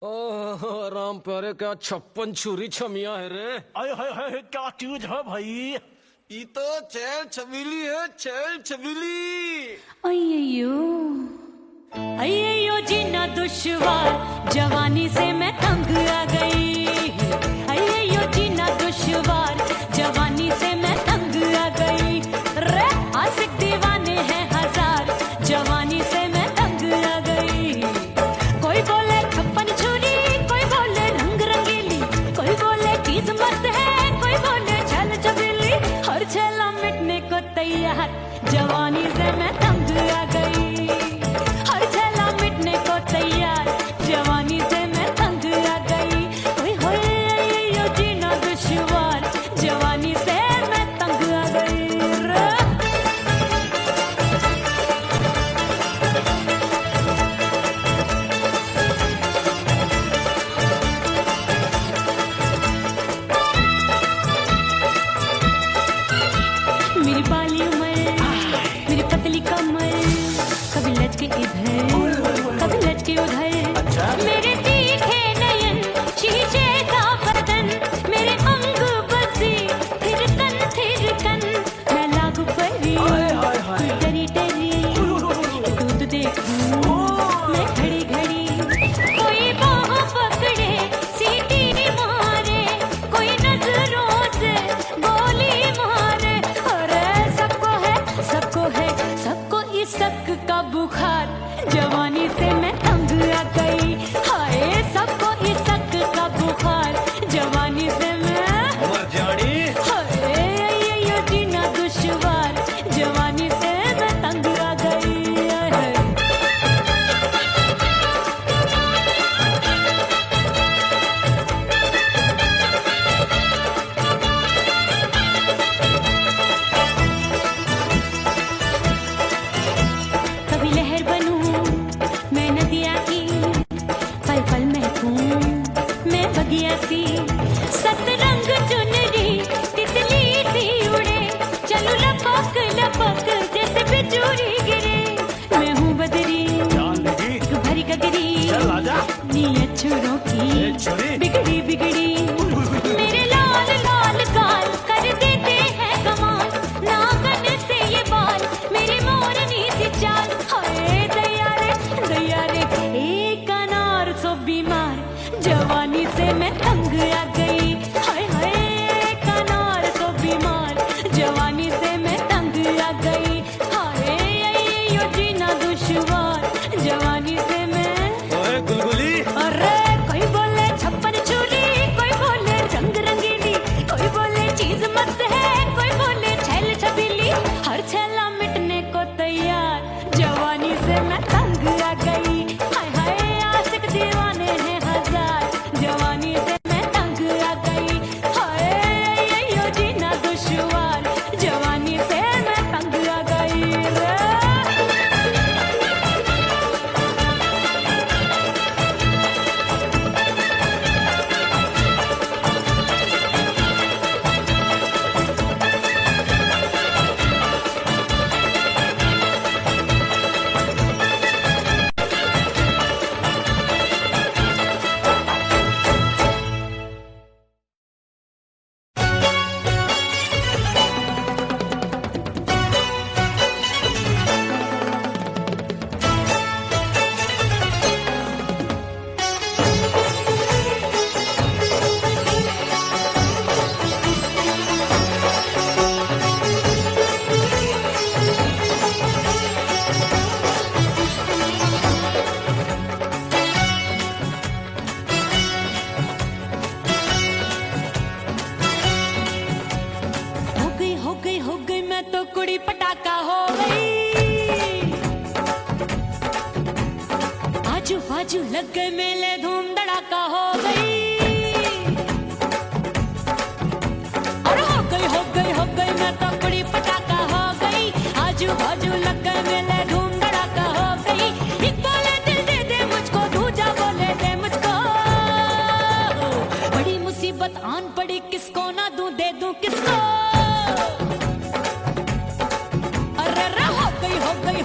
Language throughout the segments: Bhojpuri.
ओह राम प्यारे, क्या 56 छुरी छमिया है रे। आय हाय हाय, क्या चीज है भाई। ये तो चैल छबीली है, चैल छबीली। अय्यो अय्यो जीना दुश्वार, जवानी से मैं तंग आ गई। अय्यो जीना दुश्वार, जवानी से मैं तंग आ गई। रे आशिक दीवाने हैं हजार, जवानी से मैं तंग आ गई। कोई बोले 56 छुरी, कोई बोले रंग रंगीली, कोई बोले चीज मस्त है, कोई बोले छल छबीली। हर छेला मिटने को तैयार, जवानी से मैं तंग आ गई। हर छेला मिटने को तैयार, जवानी से मैं तंग आ गई। ओए होए यो जीना दुश्वार, जवानी से मैं तंग आ गई। मेरी बाली उम्र, मेरी पतली कमर, कभी लचके इधर, कभी लचके उधर। मेरे तीखे नयन, शीशे का बदन, मेरे अंग बसे थिरकन। मैं लागू परी, डरी डरी, दूध देखूं मैं घड़ी घड़ी। कोई बाह पकड़े, सीटी मारे, कोई नजरों से गोली मारे। अरे सबको इस शक का बुखार, जवानी से मैं तंग आ गई। हाय सबको इस शक का बुखार, जवानी से मैं मर जानी। हाय यो जीना दुश्वार, जवानी से मैं तंग आ गई। कभी लहर बनूं मैं नदिया की, पल पल महकूं मैं बगिया सी। सतरंग चुनरी तितली सी उड़े, चलूं लपक लपक जैसे बिजुरी गिरे। मैं हूँ बदरी, जान लगी। एक भरी गगरी, चल आजा। नीयत छुरों की छुरी। बिगड़ी बिगड़ी। मेरे लाल लाल गाल कर देते हैं कमाल, नागन से ये बाल मेरी मोरनी सी चाल। हाय दैया रे एक अनार सो बीमार, जवानी से मैं तंग आ गई। हाय हाय एक अनार सो बीमार, जवानी से मैं तंग आ गई। हाय यो जीना दुश्वार, जवानी से मैं। ओए गुलगुली। अरे कोई बोले 56 छुरी, कोई बोले रंग रंगीली, कोई बोले चीज मस्त है, कोई बोले छल छबीली। हर छेला मिटने को तैयार, जवानी से मैं तंग आ गई। हाय हाय आशिक दीवाने हैं हजार, जवानी से मैं तंग आ गई। हाय यो जीना दुश्वार, जवानी से मैं तंग आ गई रे। हो गई मैं तो कुड़ी पटाखा हो गई। आजू बाजू लग गए मेले, धूम धड़ाका हो गई। और हो गई मैं तो कुड़ी पटाखा हो गई। आजू बाजू लग गए मेले, धूम धड़ाका हो गई। एक बोले दिल दे दे मुझको, दूजा बोले दे मुझको। बड़ी मुसीबत आन पड़ी, किसको ना दूं दे दूं किसको।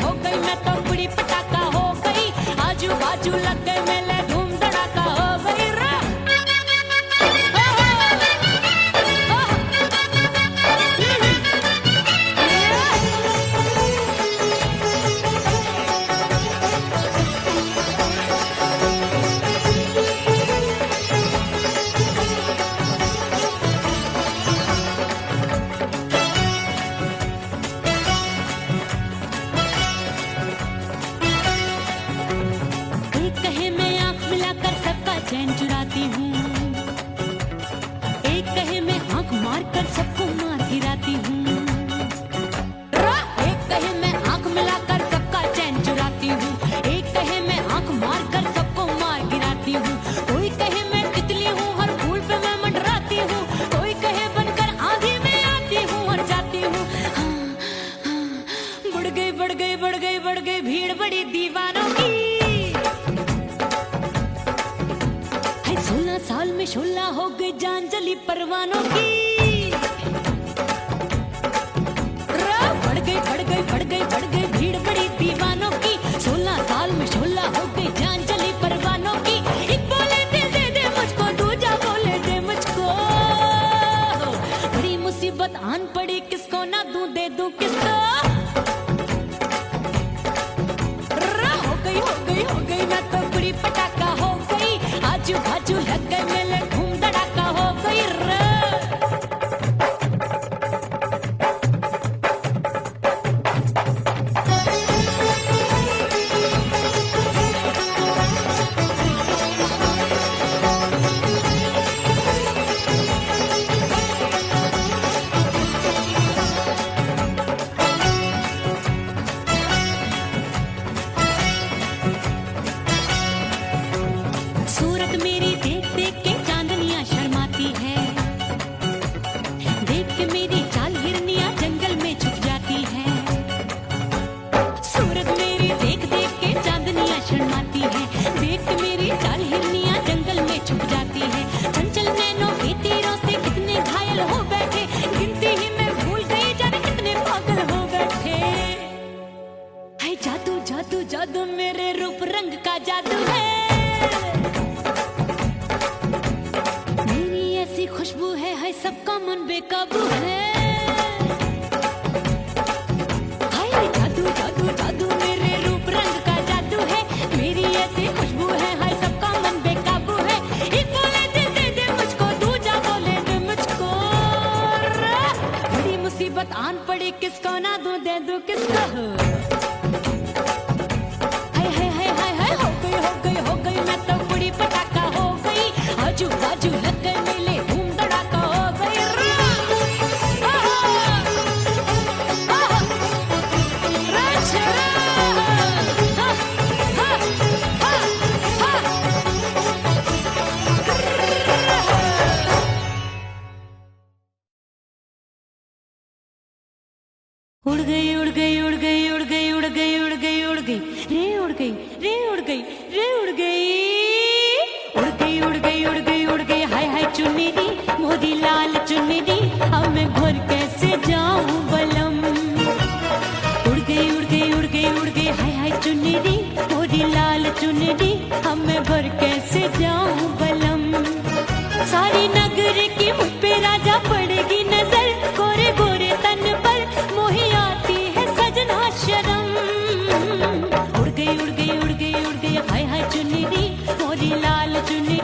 हो गई मैं तो कुड़ी पटाखा हो गई। आजू बाजू लग गए मेले, धूम धड़ाका हो चैन चुराती हूँ। एक कहे मैं आंख मार कर सबको मार गिराती हूँ। एक कहे मैं आंख मिलाकर सबका चैन चुराती हूँ। एक कहे मैं आंख मार कर सबको मार गिराती हूँ। कोई कहे मैं तितली हूँ, हर फूल पे मैं मंडराती हूँ। कोई कहे बनकर आंधी में आती हूँ और जाती हूँ। बढ़ गई बढ़ गई बढ़ गई बढ़ गई भीड़ बड़ी दीवानों की। 16 साल में शोला हो गई जान जली परवानों की। बढ़ गई बढ़ गई बढ़ गई बढ़ गई भीड़ बड़ी दीवानों की। 16 साल में शोला हो गई जान जली परवानों की। एक बोले दे दे मुझको, दूजा बोले दे मुझको। बड़ी मुसीबत आन पड़ी, किसको ना दूं दे दूं किसको। हो गई मैं तो बुरी पटाखा हो गई। आजू बाजू लग गए मेले, धूम धड़ाका हो गई रे। सूरत मेरी देख देख के चांदनियां शर्माती है। देख के मेरी चाल हिरनियां जंगल में छुप जाती है। सूरत मेरी देख देख के चांदनियां शर्माती है। देख के मेरी चाल हिरनियां जंगल में छुप जाती है। चंचल नैनों के तीरों से कितने घायल हो बैठे, गिनती ही मैं भूल गई जाने कितने पागल हो बैठे। है जादू जादू जादू मेरे रूप रंग का जादू है। खुशबू है सबका मन बेकाबू है। हाय जादू जादू जादू मेरे रूप रंग का जादू है। मेरी ऐसी खुशबू है, हाय सबका मन बेकाबू है। एक बोले दे मुझको, दूजा बोले दे मुझको। बड़ी मुसीबत आन पड़ी, किसको ना दूं दे दूं किसको। हाय हाय हाय हाय हाय हो गई मैं तो बड़ी पटाखा हो गई। आजू बाजू लग गए मेले, धूम धड़ाका हो गई रे। उड़ गई उड़ गई उड़ गई उड़ गई उड़ गई उड़ गई उड़ गई रे उड़ गई रे उड़ गई रे उड़ गई उड़ गई उड़ गई उड़ गई उड़ गई। हाय हाय चुन्नी मोरी लाल चुन्नी, अब मैं घर कैसे जाऊं बलम। उड़ गई उड़ गई उड़ गई उड़ गई हाय हाय चुन्नी मोरी लाल चुन्नी, अब मैं घर कैसे जाऊं बलम। सारी नगर की मुझ पे राजा पड़ेगी नजर, गोरे गोरे तन पर मोही आती है सजना शर्म। उड़ गई उड़ गई उड़ गई उड़ गई हाय हाय चुन्नी मोरी लाल चुन्नी,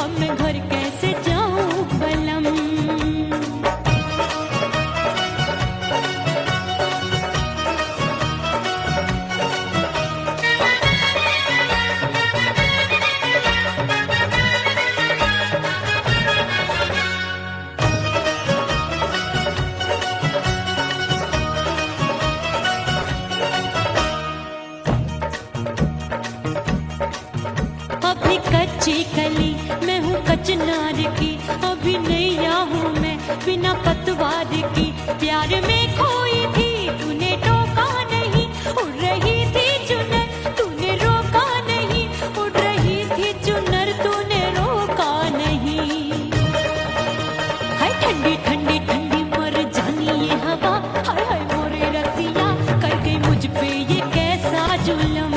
अब मैं घर कैसे जाऊं बलम। अभी कच्ची कली मैं हूँ कचनार की, अभी नैया हूँ मैं बिना पतवार की। प्यार में खोई थी तूने टोका नहीं, उड़ रही थी चुनर तूने रोका नहीं, उड़ रही थी चुनर तूने रोका नहीं। हाय ठंडी ठंडी ठंडी मर जानी ये हवा, हाय हाय मोरे रसिया कर गई मुझ पे ये कैसा जुल्म।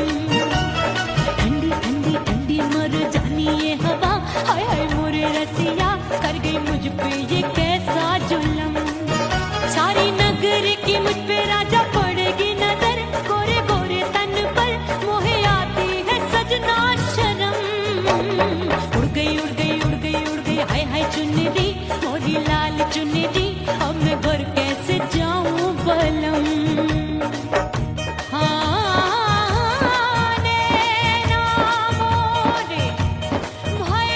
ठंडी ठंडी ठंडी मर जानी ये हवा, हाय हाय मोरे रसिया कर गई मुझ पे ये कैसा जुल्म। सारी नगर की मुझ पे राजा पड़ेगी नजर, गोरे गोरे तन पर मोहे आती है सजना शर्म। उड़ गई उड़ गई उड़ गई उड़ गई हाय हाय चुन्नी मोरी लाल चुन्नी, अब मैं घर कैसे जाऊं बलम। हाँ नैना मोरे भाई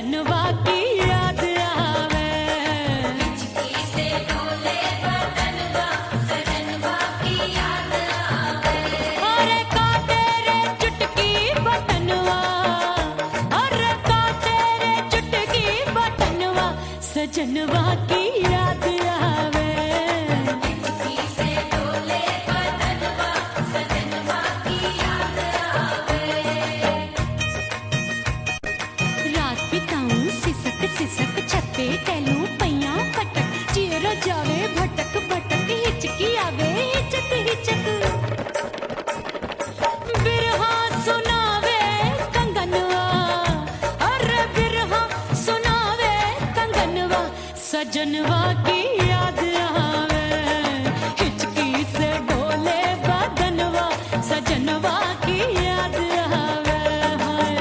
सजनवा की याद आवे। अरे का तेरे चुटकी बटनवा, अरे का तेरे चुटकी बटनवा, सजनवा की याद आवे। रात बिताऊं सिसक सिसक छत पे टहलूं पैया पटक, चेहरा जावे भटक भटक, हिचकी आवे हिचक हिचक। बिरहा सुनावे कंगनवा, अरे बिरहा सुनावे कंगनवा, सजनवा की याद आवे। हिचकी से डोले बदनवा, सजनवा की याद आवे। हाय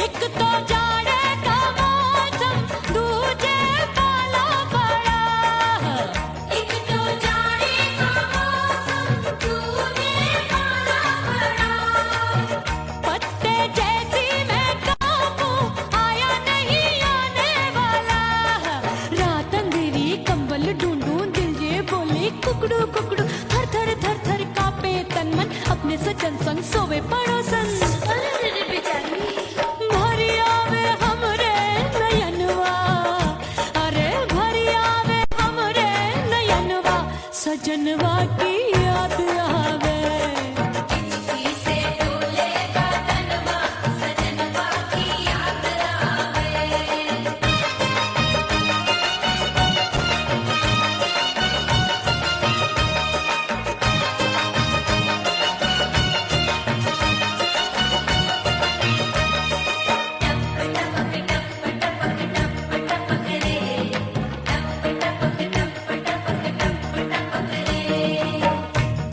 एक तो जाड़े का मौसम, दूजे पाला पड़ा। एक तो जाड़े का मौसम, दूजे पाला पड़ा। पत्ते जैसी मैं कांपूं, आया नहीं आने वाला। रात अंधेरी कंबल ढूंढूं, दिल ये बोले कुकड़ू कुकड़ू। थर थर थर थर कांपे तन मन, अपने सजन संग सोवे पड़ोसन। भरी आवे हमरे नयनवा, अरे भरी आवे हमरे नयनवा, सजनवा की याद आवे।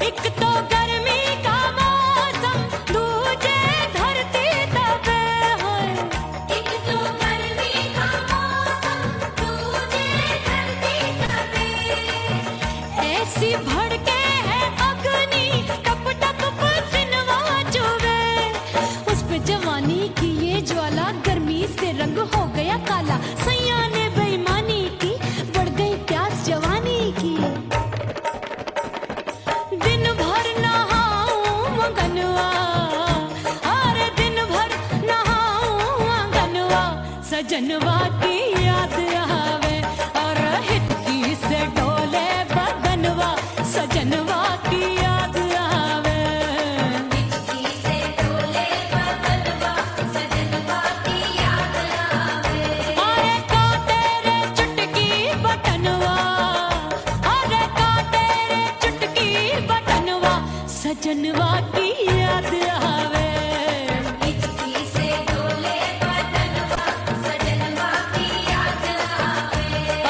एक तो गर्मी का मौसम, दूजे धरती तपे। होय एक तो गर्मी का मौसम, दूजे धरती तपे। ऐसी भड़के है अग्नि, टप टप पसीनवा चुभे। उस पे जवानी की ये ज्वाला, गर्मी से रंग हो गया काला। सैया ने बेईमानी की, बढ़ गई प्यास जवानी की। दिन भर नहाऊं मंगनवा, अरे दिन भर नहाऊं आंगनवा, सजनवा की याद आवे। और हिचकी से डोले बदनवा, सजनवा की याद आवे। अरे का तेरे चुटकी बटनवा, अरे का तेरे चुटकी बटनवा, सजनवा की याद आवे।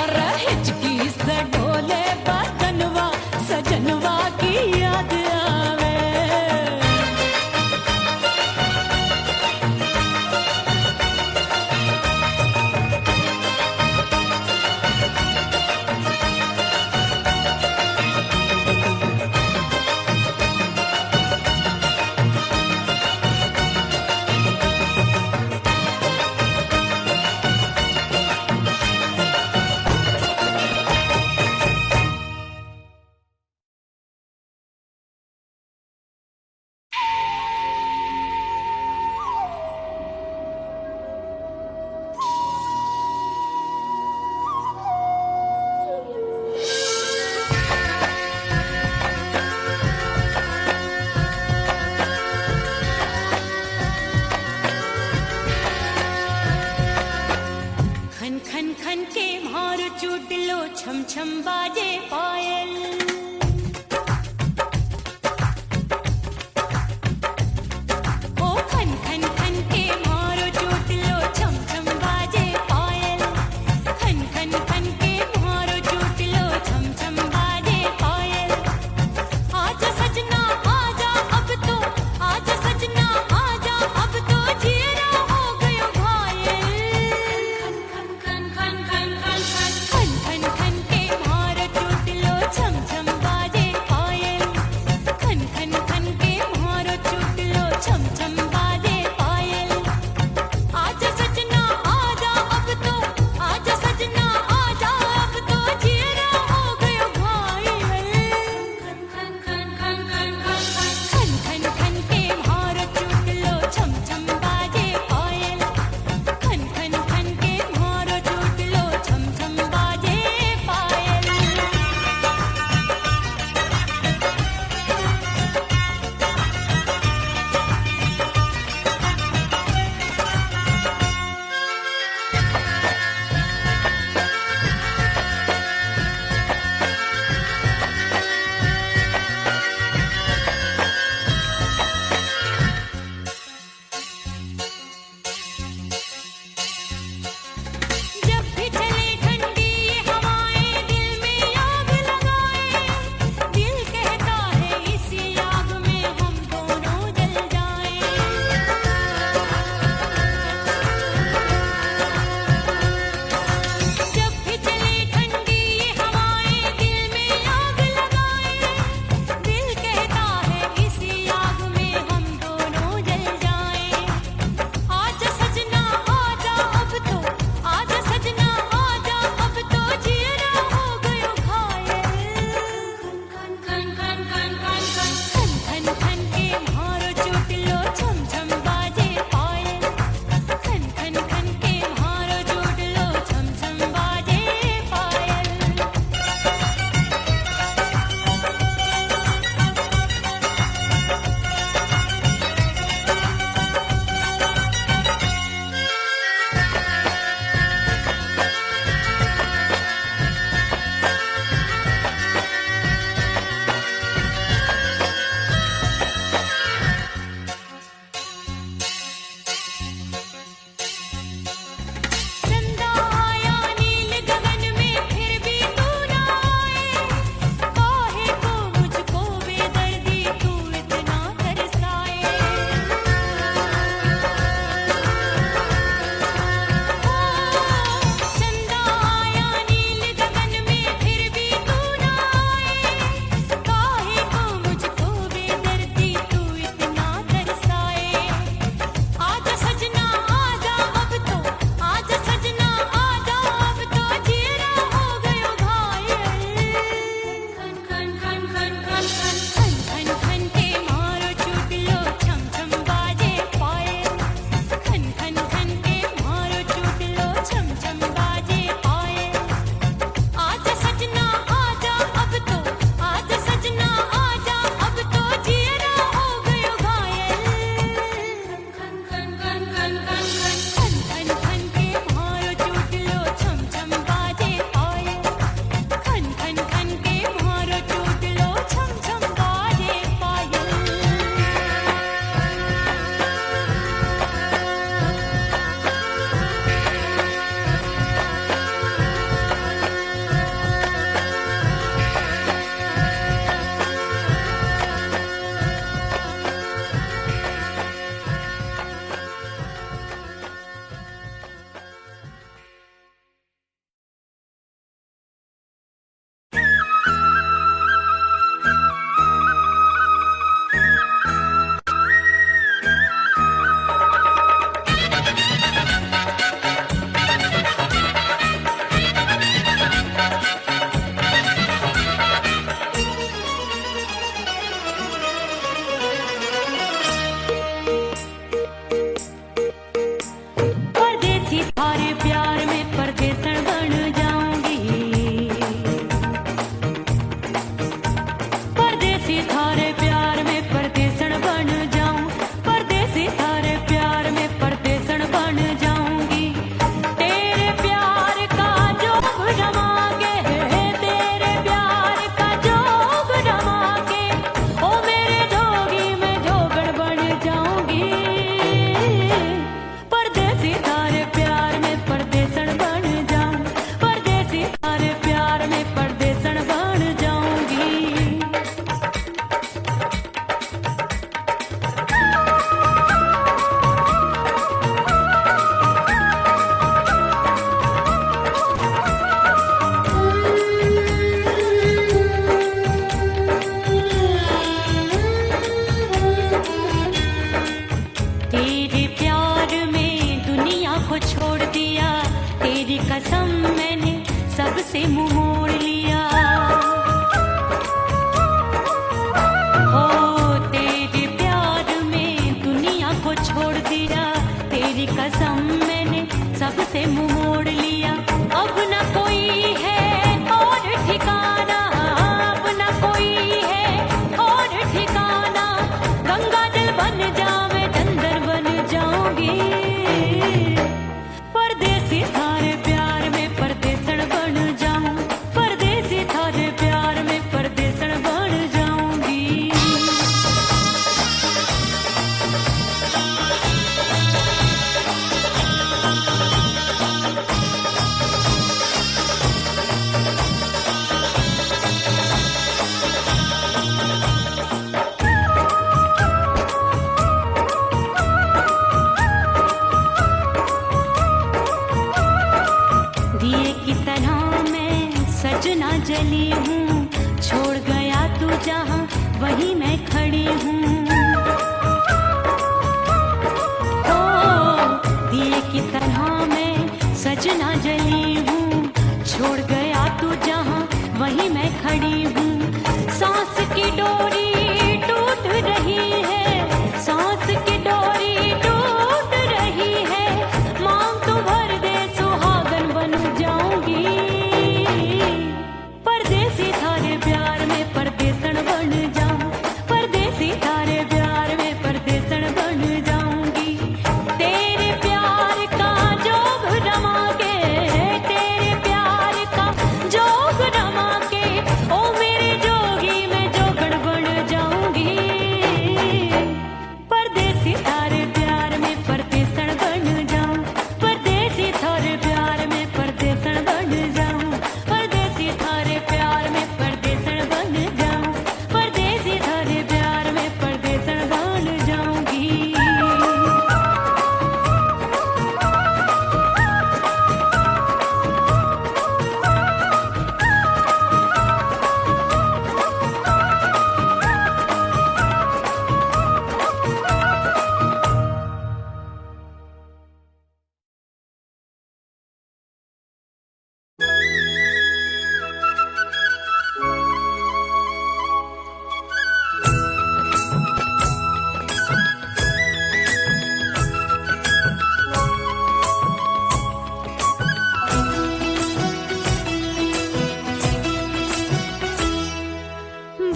अरे हिचकी से डोले बदनवा, सजनवा की याद आवे। छम छम बाजे पायल। ओ खन खन खन के मारो चोट लो, छम छम बाजे पायल। खन खन खन के मारो चोट लो, छम छम बाजे पायल। आजा सजना आजा सबसे मुंह मोड़ लिया। हो तेरे प्यार में दुनिया को छोड़ दिया, तेरी कसम मैंने सबसे मुंह मोड़ लिया। अब न कोई है और ठिकाना, अब न कोई है और ठिकाना। गंगा जल बन जावे डंगर बन जाऊंगी, परदेसी थारे प्यार में परदेसण बन जाऊं, परदेसी थारे प्यार में परदेसण बन जाऊंगी। दिए की तरह मैं सजना जली हूँ, छोड़ गया तू जहाँ वहीं मैं खड़ी हूँ। ओ दिए की तरह मैं सजना जली हूँ, छोड़ गया तू जहाँ वहीं मैं खड़ी हूँ। सांस की डोरी टूट रही है, सांस की डोरी टूट रही है। मांग तू भर दे सुहागन बन जाऊंगी, परदेसी थारे प्यार में परदेसण बन जाऊं, परदेसी थारे प्यार में परदेसण बन जाऊंगी। तेरे प्यार का जोग रमा के, तेरे प्यार का जोग रमा के, ओ मेरे जोगी मैं जोगण बन जाऊंगी, परदेसी थारे प्यार में परदेसण बन जाऊं, परदेसी थारे प्यार में परदेसण बन जाऊं, परदेसी थारे प्यार में परदेसण बन जाऊं, परदेसी थारे प्यार में परदेसण बन जाऊंगी।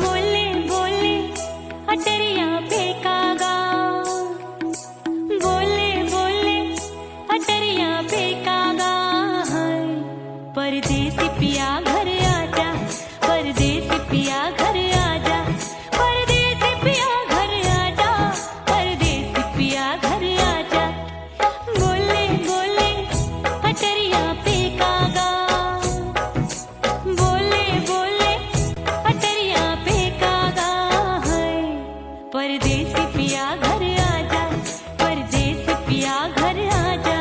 बोले बोले अटरिया फेंकागा, बोले बोले अटरिया फेंकागा। हाय परदेसी पिया घर आजा, परदेसी पिया घर आजा, परदेसी पिया घर आजा, परदेसी पिया घर आजा। बोले बोले अटरिया फेंकागा, बोले बोले अटरिया फेंकागा। है परदेसी पिया घर आजा, परदेसी पिया घर आजा।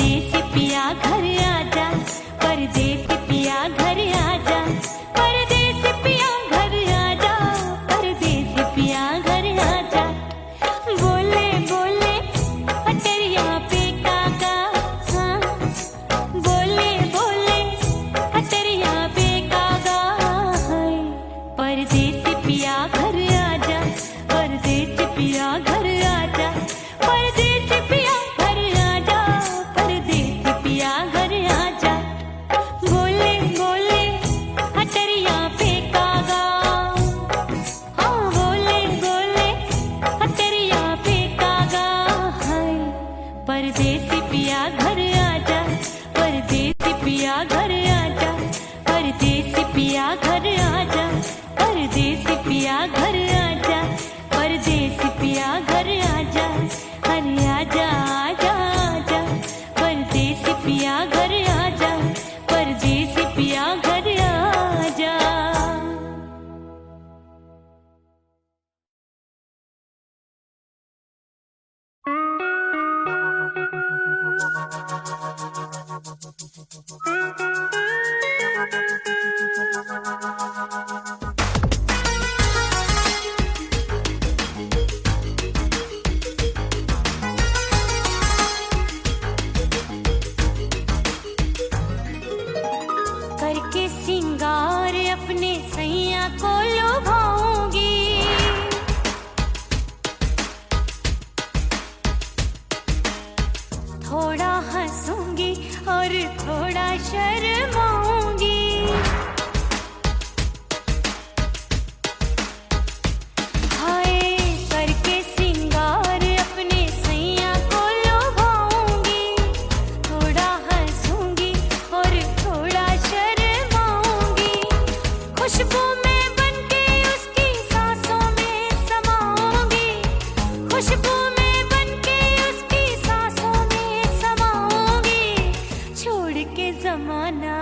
परदेसी पिया घर आजा, परदेसी पिया घर आजा, परदेसी पिया घर आजा, परदेसी पिया घर आजा। बोले बोले अटरिया पे काका, हाँ बोले बोले अटरिया पे काका, हाय परदेसी पिया घर आजा, परदेसी पिया घर आजा, परदेसी पिया घर आजा, परदेसी पिया घर आजा। बोले बोले अटरिया पे कागा, हाँ बोले बोले अटरिया पे कागा, हाय परदेसी पिया घर आजा, परदेसी पिया घर आजा, परदेसी पिया घर आजा, परदेसी पिया घर आजा, परदेसी पिया घर आजा, अरे आजा आजा आजा, परदेसी पिया घर आजा, परदेसी पिया घर आजा। करके सिंगार अपने सैया को लुभाऊंगी, थोड़ा हंसूंगी और थोड़ा शर्माऊंगी। हाय करके सिंगार अपने सैया को लुभाऊंगी, थोड़ा हंसूंगी और थोड़ा शर्माऊंगी। खुशबू में बनके उसकी सांसों में समाऊंगी, खुशबू में बनके उसकी सांसों में समाऊंगी। छोड़ के जमाना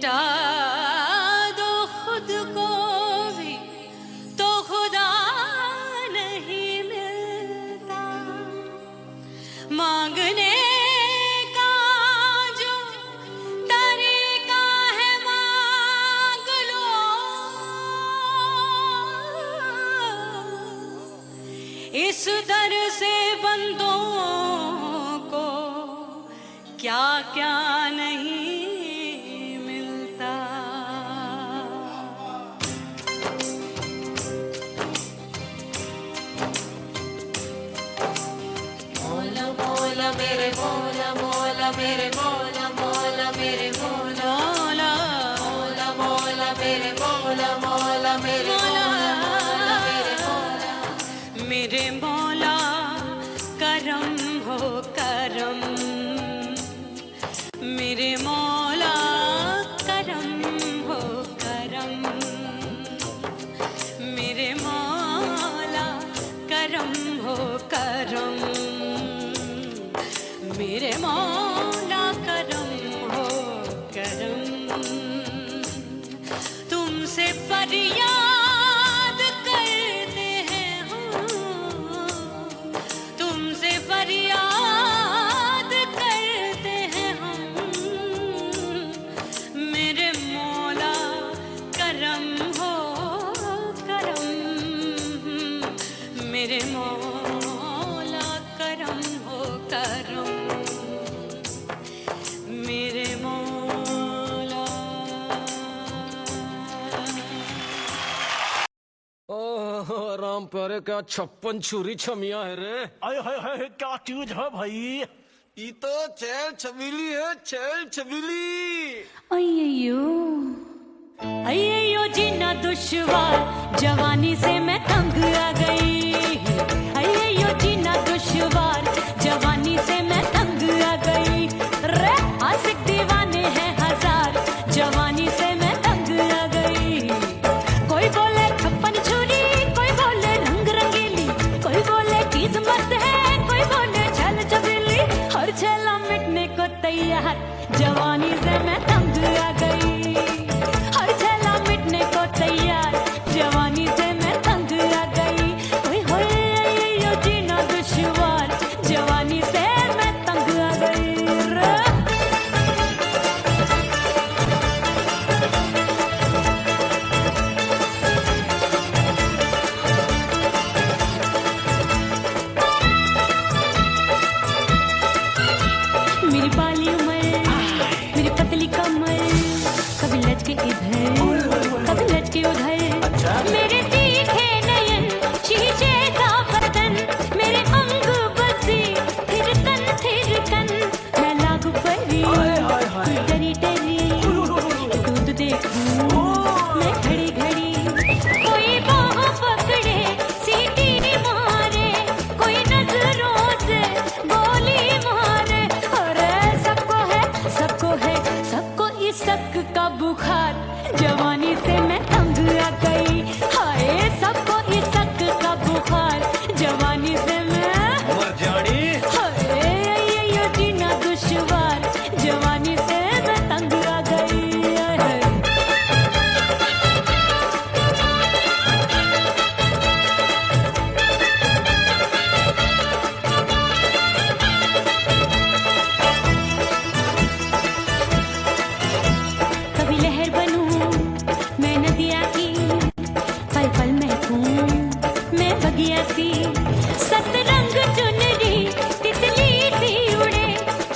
मिटा दो खुद को भी तो खुदा नहीं मिलता। मांगने का जो तरीका है मांग लो, इस दर से बंदों को क्या क्या नहीं मिलता। मौला मौला मेरे मौला मौला मेरे मौला मौला मेरे मौला मौला मौला मेरे मौला मौला मेरे मौला मेरे मौला मेरे मौला करम हो करम, मेरे मौला करम हो करम, मेरे मौला करम हो करम, मेरे मौला करम हो करम। तुमसे फरियाद करते हैं हम, तुमसे फरियाद करते हैं हम, मेरे मौला करम हो करम, मेरे मौला करम हो करम, मेरे मौला। ओह राम प्यारे, क्या 56 छुरी छमिया है रे। आय हाय हाय क्या चीज है भाई। ये तो चैल छबीली है, चैल छबीली। अय्यो जीना दुश्वार, जवानी से मैं तंग आ गई। अय्यो जीना दुश्वार, जवानी से मैं तंग आ गई। रे आशिक दीवाने हैं हजार, जवानी से मैं तंग आ गई। कोई बोले 56 छुरी, कोई बोले रंग रंगीली, कोई बोले चीज मस्त है, कोई बोले छल छबीली। हर छेला मिटने को तैयार, जवानी से मैं तंग आ गई। हर छेला मिटने को तैयार, जवानी से मैं तंग आ गई। ओए होए ये जीना दुश्वार, जवानी से मैं तंग आ गई रे। मेरी बाली उमर, मेरी पतली कमर, कभी लचके इधर कभी लचके उधर। मेरे तीखे नयन, शीशे का बदन, मेरे अंग बसी थिरकन थिरकन। मैं लागू परी तू डरी डरी, दूध देखूं मैं घड़ी घड़ी। कोई बाह पकड़े सीटी मारे, कोई नजरों से गोली मारे। अरे सबको है सबको इस शक का बुखार, जवानी से मैं तंग आ गई। हाय सबको इस शक का बुखार, जवानी से मैं मर जानी। हाय ये जीना दुश्वार, जवानी से मैं तंग आ गई। कभी लहर बनूं मैं नदिया की, पल पल महकूं मैं बगिया सी। सतरंग चुनरी तितली सी उड़े,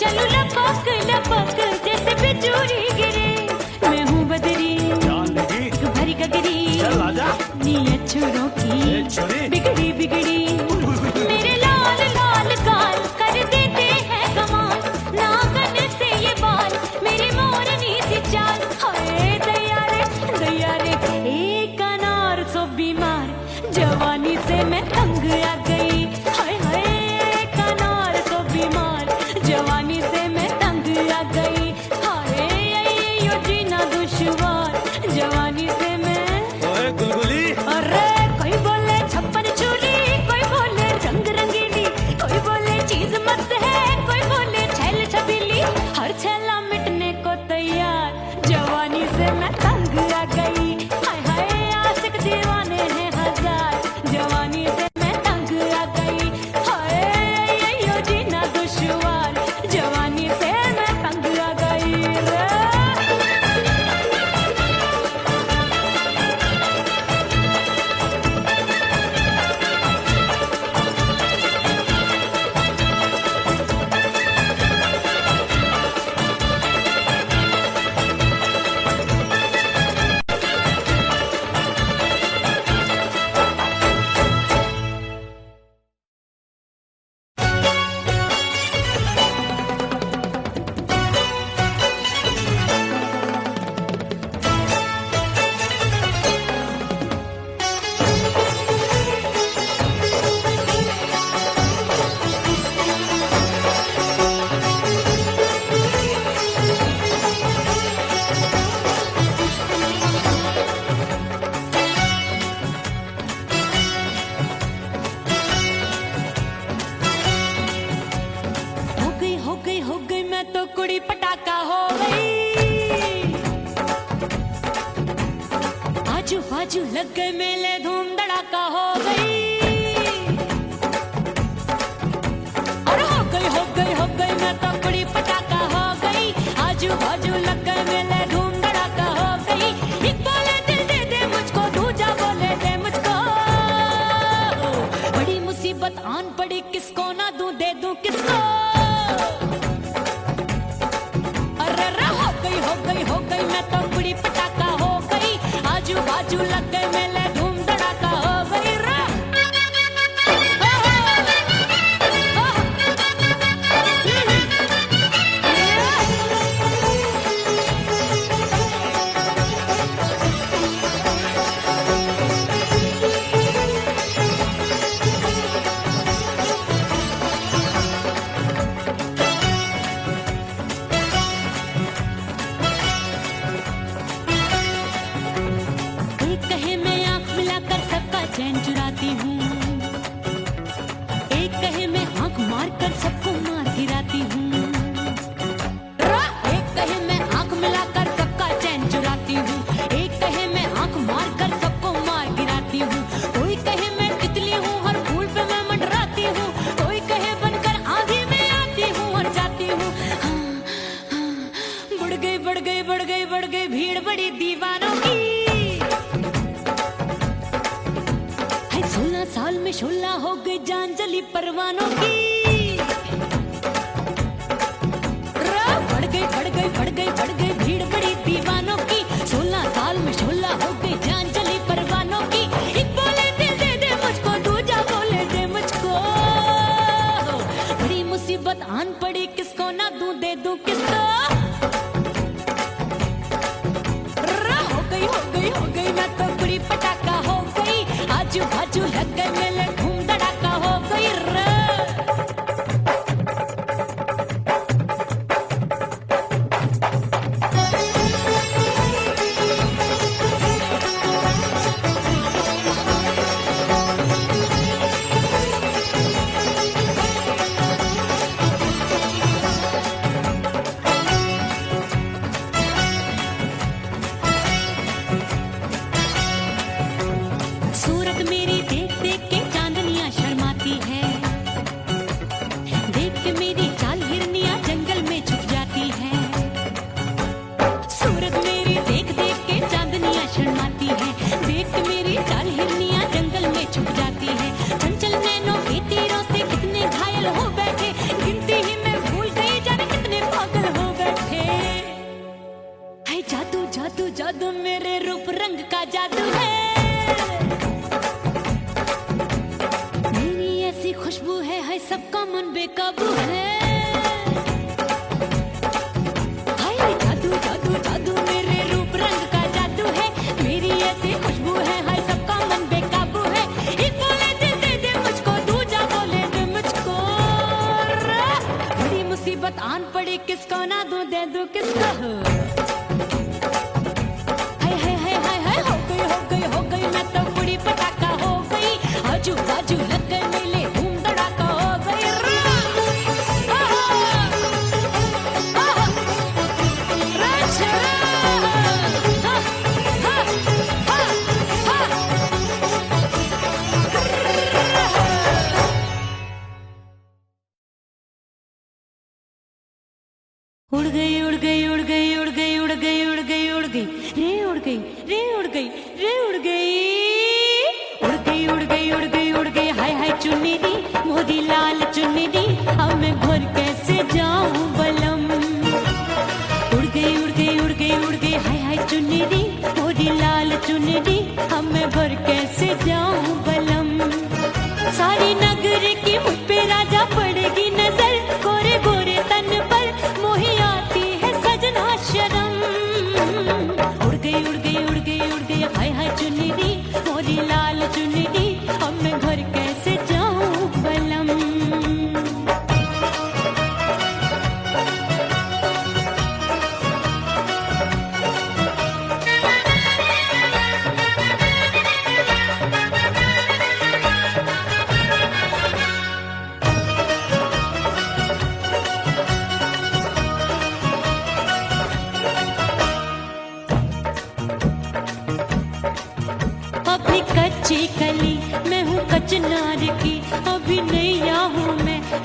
चलूं लपक लपक जैसे बिजुरी गिरे। मैं हूँ बदरी जान लगी भरी गगरी, चल आजा। नीयत छोरों की ए छोरी। बिगड़ी बिगड़ी। मेरे लाल लाल गाल कर देते हैं कमाल, नागन से ये बाल मेरी मोरनी सी चाल। हाय दैया रे एक अनार सो बीमार, जवानी से मैं तंग आ गई। हाय हाय एक अनार सो बीमार, जवानी से मैं तंग आ गई। हाय यो जीना दुश्वार, जवानी से मैं। ओए गुलगुली। अरे कोई बोले 56 छुरी, कोई बड़ी पटाखा हो गई। आजू बाजू लग गए मेले, धूम धड़ाका हो गई। और हो गई मैं तो बड़ी पटाखा हो गई। आजू बाजू लग गए मेले, धूम धड़ाका हो गई। एक बोले दिल दे दे मुझको, दूजा बोले दे मुझको। बड़ी मुसीबत आन पड़ी, किसको ना दूं दे दूं किसको। अरे हो गई मैं तो बड़ी पटाखा हो गई। आजू बाजू लग गए मेले, धूम धड़ाका हो गई रा। एक कहे मैं आंख मिलाकर सबका चैन चुराती हूँ, एक कहे मैं आंख मारकर सबको मार गिराती हूँ। एक कहे मैं आंख मिलाकर सबका चैन चुराती हूँ, एक कहे मैं आंख मारकर सबको मार गिराती हूँ। कोई कहे मैं तितली हूँ, हर फूल पे मैं मंडराती हूँ। कोई कहे बनकर आंधी में आती हूँ और जाती हूँ। बढ़ गई भीड़ बड़ी दीवानों की। 16 साल में शोला हो गई, जान जली परवानों की। बढ़ गई भीड़ बड़ी दीवानों की। 16 साल में शोला हो गई, जान जली परवानों की। एक बोले दिल दे दे मुझको, दूजा बोले दे मुझको। बड़ी मुसीबत आन पड़ी, किसको ना दूं दे दूं किसको। हो गई मैं तो बड़ी पटाखा हो गई। आजू बाजू लग गए मेले, धूम धड़ाका हो गई रे। सूरत मेरी देख देख के चांदनियां शर्माती है। देख के मेरी चाल हिरनियां जंगल में छुप जाती है। सूरत मेरी देख देख के चांदनियां शर्माती है। देख के मेरी चाल हिरनियां जंगल में छुप जाती है। चंचल नैनों के तीरों से कितने घायल हो बैठे, गिनती ही मैं भूल गई, जाने कितने पागल हो बैठे। है जादू जादू जादू मेरे रूप रंग का जादू है। मेरी ऐसी खुशबू है सबका मन बेकाबू है। हाय जादू जादू जादू मेरे रूप रंग का जादू है। मेरी ऐसी खुशबू है सबका मन बेकाबू है। एक बोले दिल दे दे मुझको, दूजा बोले दे मुझको। बड़ी मुसीबत आन पड़ी, किसको ना दूं दे दूं किसको। हो गई मैं तो बड़ी पटाखा हो गई। आजू बाजू लग गए मेले, धूम धड़ाका हो गई रा। उड़ गई उड़ गई उड़ गई उड़ गई उड़ गई उड़ गई उड़ गई रे उड़ गई रे उड़ गई रे उड़ गई उड़ गई उड़ गई उड़ गई उड़ गई। हाय हाय चुन्नी दी मोदी लाल चुन्नी दी, अब मैं घर कैसे जाऊं बलम। उड़ गई उड़ गई उड़ गई उड़ गई। हाय हाय चुन्नी दी मोदी लाल चुन्नी दी, अब मैं घर कैसे जाऊं बलम। सारी नगर की मुझ पे राजा पड़ेगी नजर, गोरे गोरे तन पर मोही आती है सजना शर्म। उड़ गई उड़ गई उड़ गई उड़ गई। हाय हाय चुन्नी दी मोरी लाल चुन्नी दी, अब मैं घर कैसे जाऊं बलम।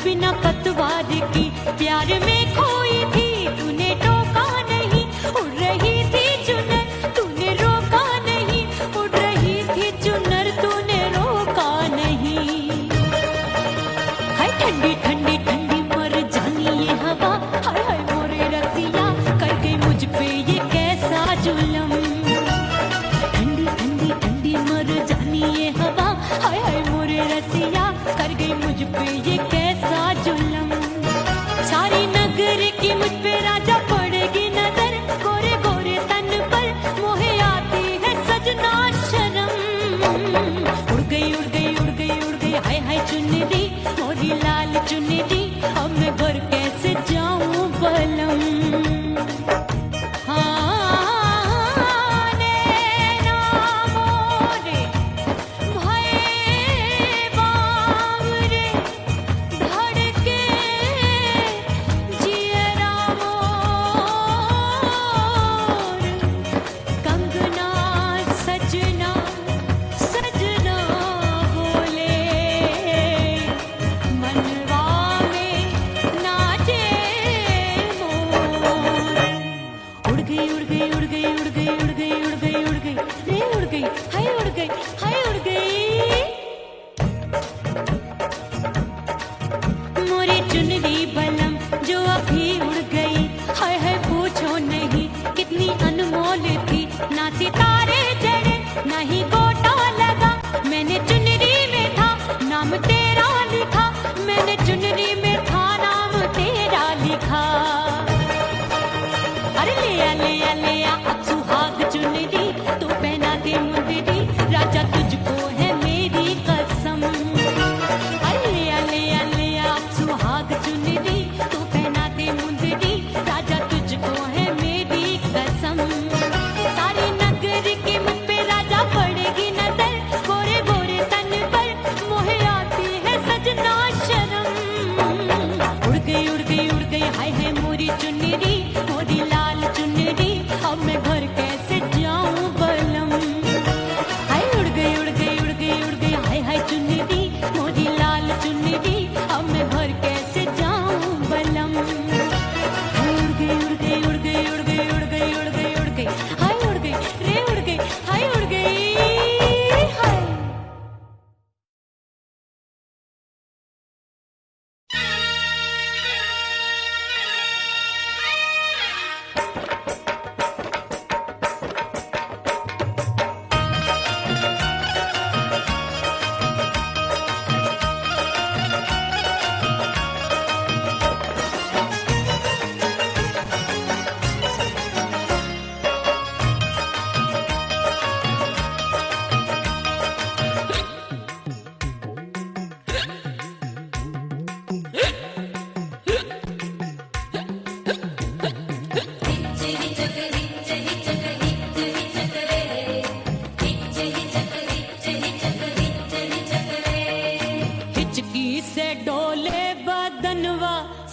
बिना पतवार की प्यार में खोई थी, तूने टोका नहीं, उड़ रही थी चुनर, तूने रोका नहीं, उड़ रही थी चुनर, तूने रोका नहीं। हाय ठंडी ठंडी ठंडी मर जानी ये हवा, हाय हाय मोरे रसिया कर गई मुझ पे ये कैसा जुल्म। ठंडी ठंडी ठंडी मर जानी ये हवा, हाय हाय मोरे रसिया कर गई मुझ पे ये कैसा जुल्म। सारी नगर की मुझ पे राजा पड़ेगी नजर, गोरे गोरे तन पर मोहे आती है सजना शर्म। उड़ गई उड़ गई उड़ गई उड़ गई हाय हाय चुनरी, मोरी लाल चुनरी, अब मैं घर कैसे जाऊं बलम।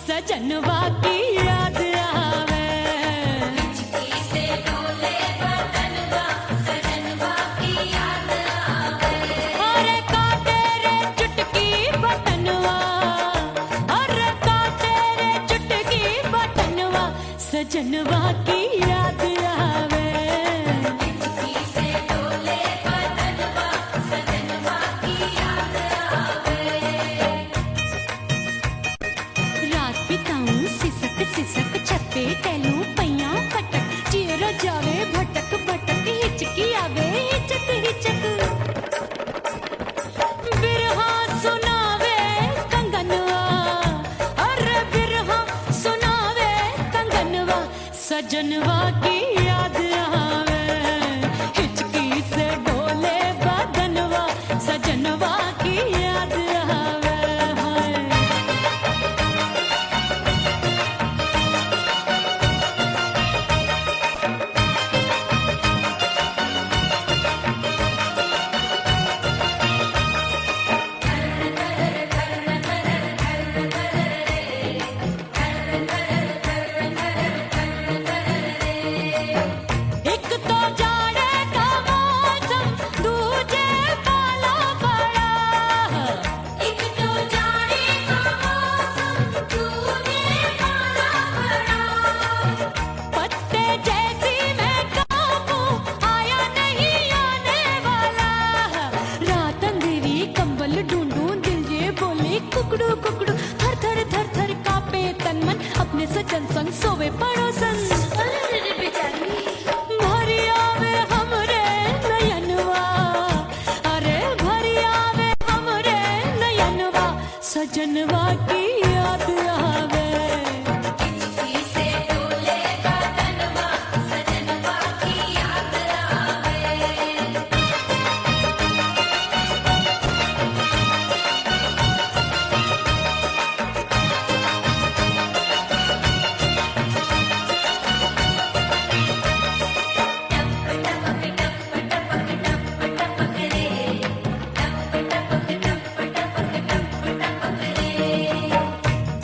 सजनवा की याद आवे, से डोले बदनवा, सजनवा की याद आवे। अरे का तेरे चुटकी बटनवा, अरे का तेरे चुटकी बटनवा, सजनवा की याद आवे। से डोले बदनवा, सजनवा की याद आवे। रात बिताऊं सिसक सिसक छते टैलू पैया फटक, चिर जावे भटक भटक, हिचकी आवे हिचक हिचक। बिरहा सुनावे कंगनवा, अरे बिरहा सुनावे कंगनवा, सजनवा की याद आवे। हिचकी से डोले बदनवा, सजनवा की याद आवे। कुकड़ू कुकड़ू थर थर थर थर कापे तन मन अपने सजन संग सोवे पड़ोसन भरी आवे हमरे नयनवा अरे भरी आवे हमरे नयनवा सजनवा की याद आवे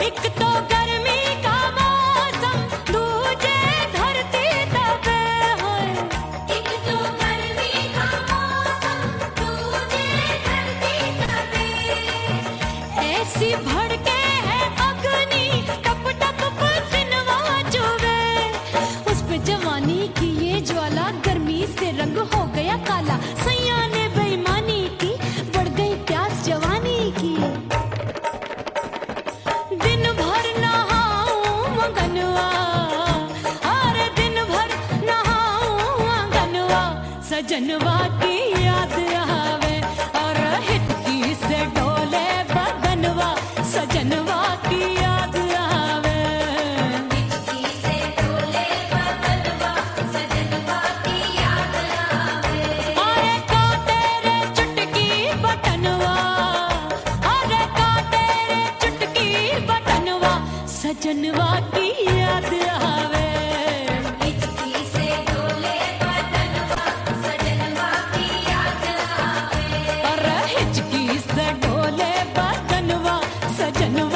एक तो गर्मी का मौसम दूजे धरती दबे है एक तो गर्मी का मौसम दूजे धरती दबे ऐसी भड़के है अग्नि टप टप पसीनवा चुवे उस पे जवानी की ये ज्वाला गर्मी से रंग हो गया काला सैया ने बेईमानी की बढ़ गई प्यास जवानी की दिन भर नहाऊं आंगनवा अरे दिन भर नहाऊं आंगनवा सजनवा की याद आवे और हिचकी से डोले बदनवा सजनवा की याद आवे हिचकी से डोले बदनवा सजनवा की याद आवे अरे का तेरे चुटकी बटनवा अरे का तेरे चुटकी बटनवा सजनवा की याद आवे हिचकी से डोले बदनवा सजनवा की याद आवे अरे हिचकी से डोले बदनवा सजनवा